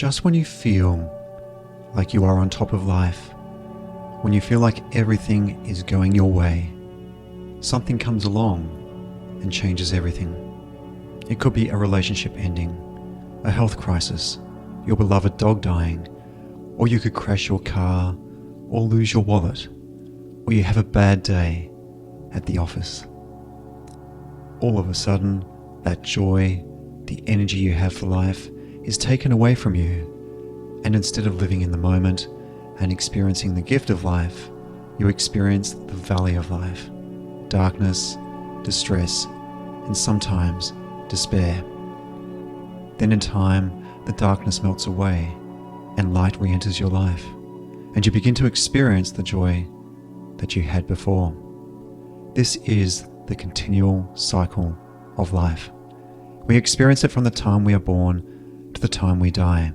Just when you feel like you are on top of life, when you feel like everything is going your way, something comes along and changes everything. It could be a relationship ending, a health crisis, your beloved dog dying, or you could crash your car or lose your wallet, or you have a bad day at the office. All of a sudden, that joy, the energy you have for life is taken away from you, and instead of living in the moment and experiencing the gift of life, you experience the valley of life, darkness, distress, and sometimes despair. Then in time, the darkness melts away and light re-enters your life, and you begin to experience the joy that you had before. This is the continual cycle of life. We experience it from the time we are born to the time we die.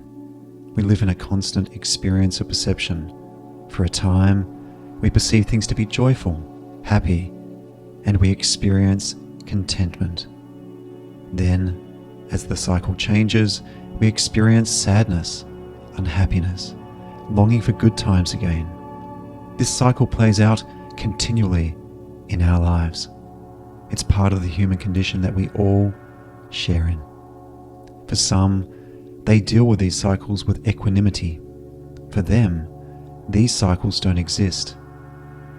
We live in a constant experience of perception. For a time, we perceive things to be joyful, happy, and we experience contentment. Then, as the cycle changes, we experience sadness, unhappiness, longing for good times again. This cycle plays out continually in our lives. It's part of the human condition that we all share in. For some, they deal with these cycles with equanimity. For them, these cycles don't exist.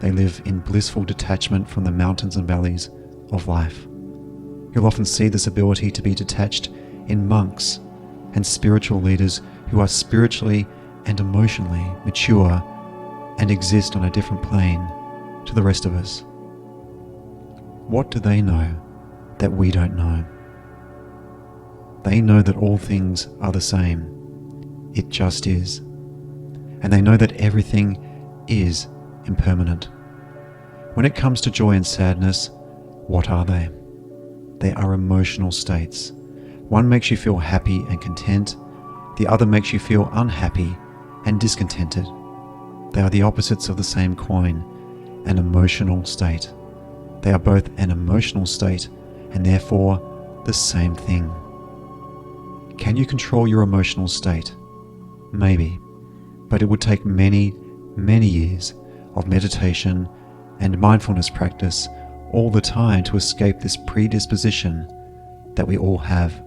They live in blissful detachment from the mountains and valleys of life. You'll often see this ability to be detached in monks and spiritual leaders who are spiritually and emotionally mature and exist on a different plane to the rest of us. What do they know that we don't know? They know that all things are the same. It just is. And they know that everything is impermanent. When it comes to joy and sadness, what are they? They are emotional states. One makes you feel happy and content. The other makes you feel unhappy and discontented. They are the opposites of the same coin, an emotional state. They are both an emotional state and therefore the same thing. Can you control your emotional state? Maybe, but it would take many, many years of meditation and mindfulness practice all the time to escape this predisposition that we all have.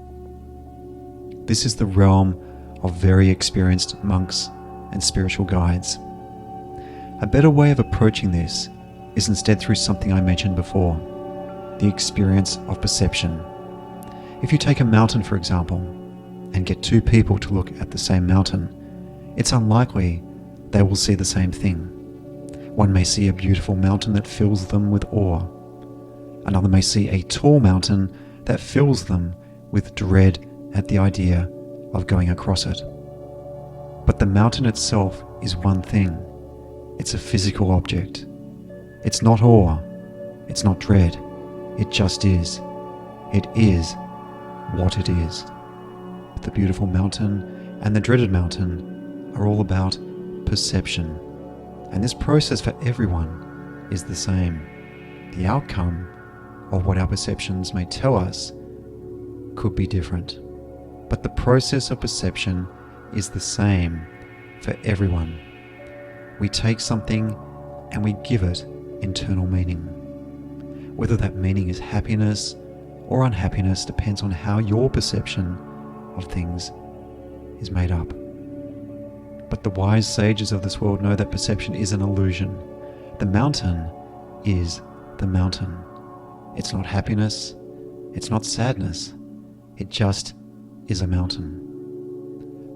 This is the realm of very experienced monks and spiritual guides. A better way of approaching this is instead through something I mentioned before, the experience of perception. If you take a mountain, for example, and get two people to look at the same mountain, it's unlikely they will see the same thing. One may see a beautiful mountain that fills them with awe. Another may see a tall mountain that fills them with dread at the idea of going across it. But the mountain itself is one thing. It's a physical object. It's not awe. It's not dread. It just is. It is what it is. The beautiful mountain and the dreaded mountain are all about perception. And this process for everyone is the same. The outcome of what our perceptions may tell us could be different. But the process of perception is the same for everyone. We take something and we give it internal meaning. Whether that meaning is happiness or unhappiness depends on how your perception of things is made up. But the wise sages of this world know that perception is an illusion. The mountain is the mountain. It's not happiness. It's not sadness. It just is a mountain.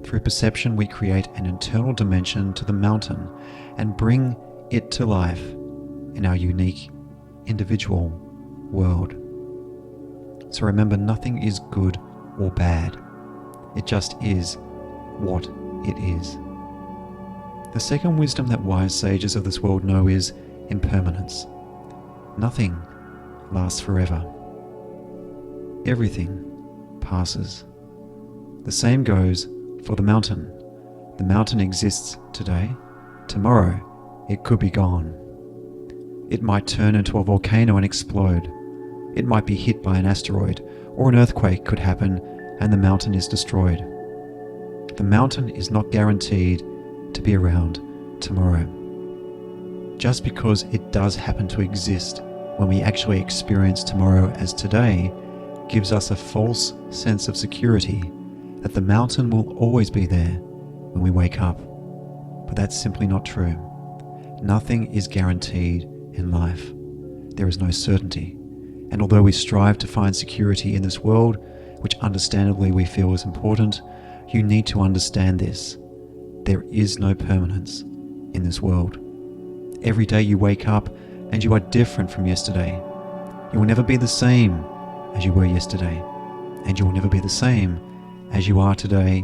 Through perception, we create an internal dimension to the mountain and bring it to life in our unique, individual world. So remember, nothing is good or bad. It just is what it is. The second wisdom that wise sages of this world know is impermanence. Nothing lasts forever. Everything passes. The same goes for the mountain. The mountain exists today. Tomorrow, it could be gone. It might turn into a volcano and explode. It might be hit by an asteroid, or an earthquake could happen and the mountain is destroyed. The mountain is not guaranteed to be around tomorrow. Just because it does happen to exist when we actually experience tomorrow as today gives us a false sense of security that the mountain will always be there when we wake up. But that's simply not true. Nothing is guaranteed in life. There is no certainty. And although we strive to find security in this world, which understandably we feel is important, you need to understand this. There is no permanence in this world. Every day you wake up and you are different from yesterday. You will never be the same as you were yesterday, and you will never be the same as you are today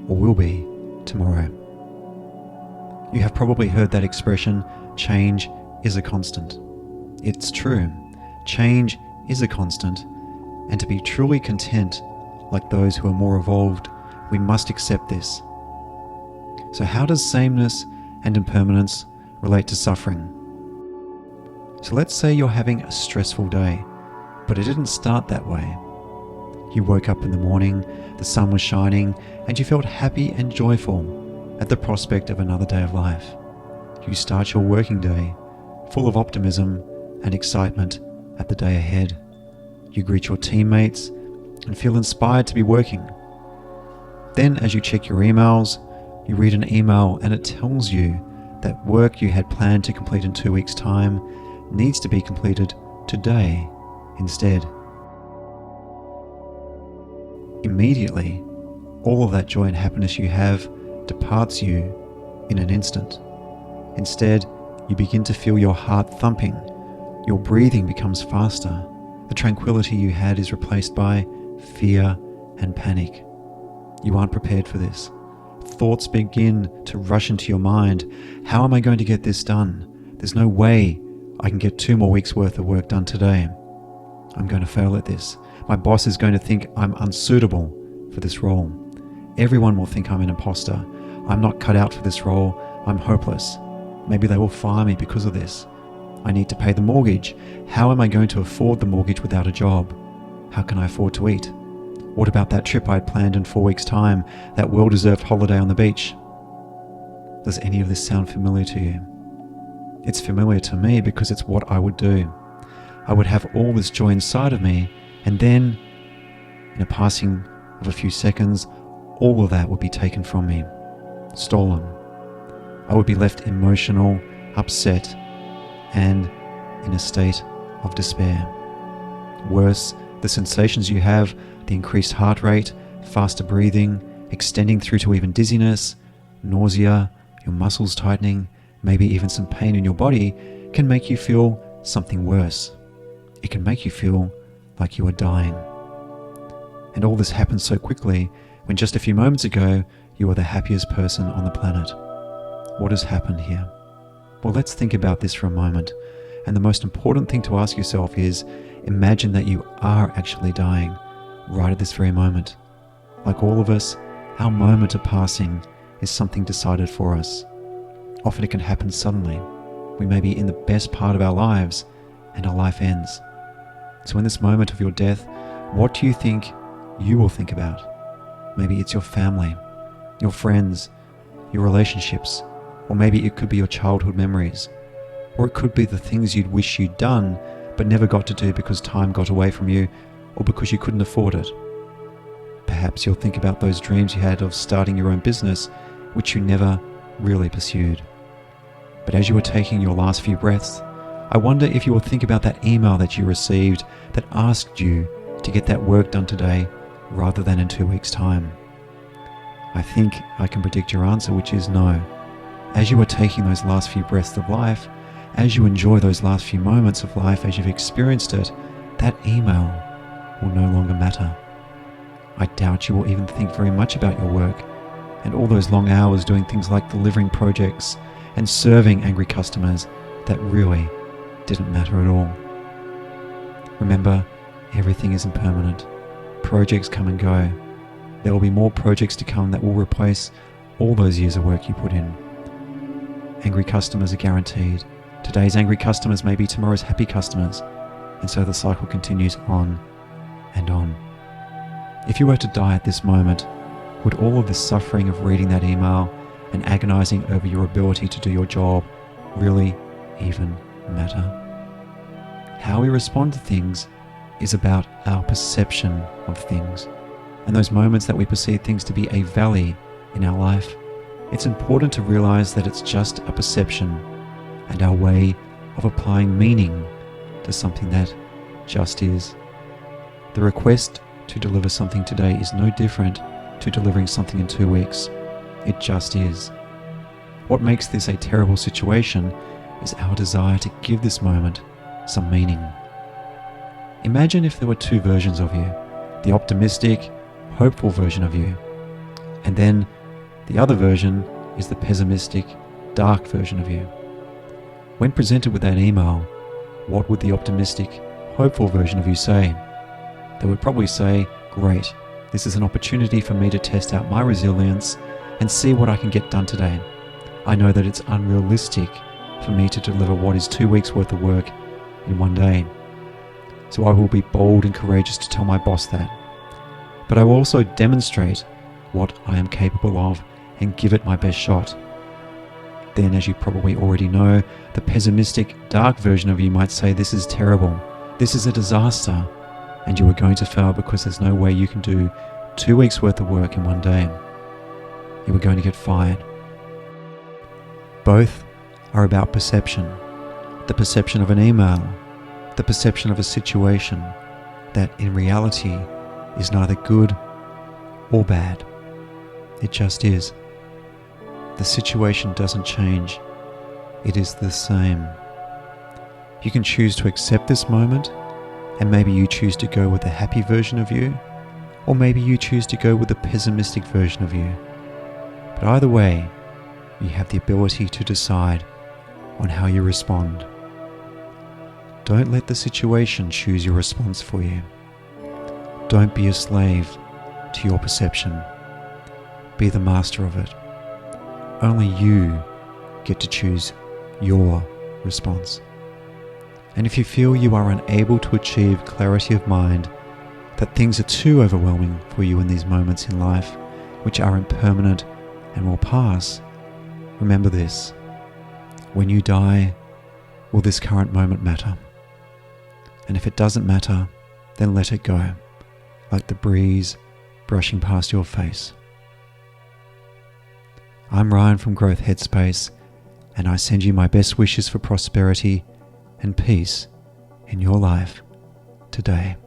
or will be tomorrow. You have probably heard that expression, change is a constant. It's true. Change is a constant, and to be truly content, like those who are more evolved, we must accept this. So how does sameness and impermanence relate to suffering? So let's say you're having a stressful day, but it didn't start that way. You woke up in the morning, the sun was shining, and you felt happy and joyful at the prospect of another day of life. You start your working day full of optimism and excitement at the day ahead. You greet your teammates and feel inspired to be working. Then as you check your emails, you read an email and it tells you that work you had planned to complete in 2 weeks' time needs to be completed today instead. Immediately, all of that joy and happiness you have departs you in an instant. Instead, you begin to feel your heart thumping. Your breathing becomes faster. The tranquility you had is replaced by fear and panic. You aren't prepared for this. Thoughts begin to rush into your mind. How am I going to get this done? There's no way I can get 2 more weeks worth of work done today. I'm going to fail at this. My boss is going to think I'm unsuitable for this role. Everyone will think I'm an imposter. I'm not cut out for this role. I'm hopeless. Maybe they will fire me because of this. I need to pay the mortgage. How am I going to afford the mortgage without a job? How can I afford to eat? What about that trip I had planned in 4 weeks' time, that well-deserved holiday on the beach? Does any of this sound familiar to you? It's familiar to me because it's what I would do. I would have all this joy inside of me, and then, in a passing of a few seconds, all of that would be taken from me, stolen. I would be left emotional, upset, and in a state of despair. Worse, the sensations you have, the increased heart rate, faster breathing, extending through to even dizziness, nausea, your muscles tightening, maybe even some pain in your body, can make you feel something worse. It can make you feel like you are dying. And all this happens so quickly when just a few moments ago you were the happiest person on the planet. What has happened here? Well, let's think about this for a moment. And the most important thing to ask yourself is, imagine that you are actually dying right at this very moment. Like all of us, our moment of passing is something decided for us. Often it can happen suddenly. We may be in the best part of our lives and our life ends. So in this moment of your death, what do you think you will think about? Maybe it's your family, your friends, your relationships, or maybe it could be your childhood memories. Or it could be the things you'd wish you'd done but never got to do because time got away from you or because you couldn't afford it. Perhaps you'll think about those dreams you had of starting your own business, which you never really pursued. But as you were taking your last few breaths, I wonder if you will think about that email that you received that asked you to get that work done today rather than in 2 weeks' time. I think I can predict your answer, which is no. As you are taking those last few breaths of life, as you enjoy those last few moments of life as you've experienced it, that email will no longer matter. I doubt you will even think very much about your work and all those long hours doing things like delivering projects and serving angry customers that really didn't matter at all. Remember, everything is impermanent. Projects come and go. There will be more projects to come that will replace all those years of work you put in. Angry customers are guaranteed. Today's angry customers may be tomorrow's happy customers, and so the cycle continues on and on. If you were to die at this moment, would all of the suffering of reading that email and agonizing over your ability to do your job really even matter? How we respond to things is about our perception of things. And those moments that we perceive things to be a valley in our life, it's important to realize that it's just a perception and our way of applying meaning to something that just is. The request to deliver something today is no different to delivering something in 2 weeks. It just is. What makes this a terrible situation is our desire to give this moment some meaning. Imagine if there were 2 versions of you, the optimistic, hopeful version of you, and then the other version is the pessimistic, dark version of you. When presented with that email, what would the optimistic, hopeful version of you say? They would probably say, "Great, this is an opportunity for me to test out my resilience and see what I can get done today. I know that it's unrealistic for me to deliver what is 2 weeks worth of work in 1 day. So I will be bold and courageous to tell my boss that. But I will also demonstrate what I am capable of and give it my best shot." Then, as you probably already know, the pessimistic, dark version of you might say, "This is terrible. This is a disaster. And you are going to fail because there's no way you can do 2 weeks worth of work in 1 day. You are going to get fired." Both are about perception. The perception of an email, the perception of a situation that in reality is neither good or bad. It just is. The situation doesn't change. It is the same. You can choose to accept this moment, and maybe you choose to go with the happy version of you, or maybe you choose to go with the pessimistic version of you. But either way, you have the ability to decide on how you respond. Don't let the situation choose your response for you. Don't be a slave to your perception. Be the master of it. Only you get to choose your response. And if you feel you are unable to achieve clarity of mind, that things are too overwhelming for you in these moments in life, which are impermanent and will pass, remember this: when you die, will this current moment matter? And if it doesn't matter, then let it go, like the breeze brushing past your face. I'm Ryan from Growth Headspace, and I send you my best wishes for prosperity and peace in your life today.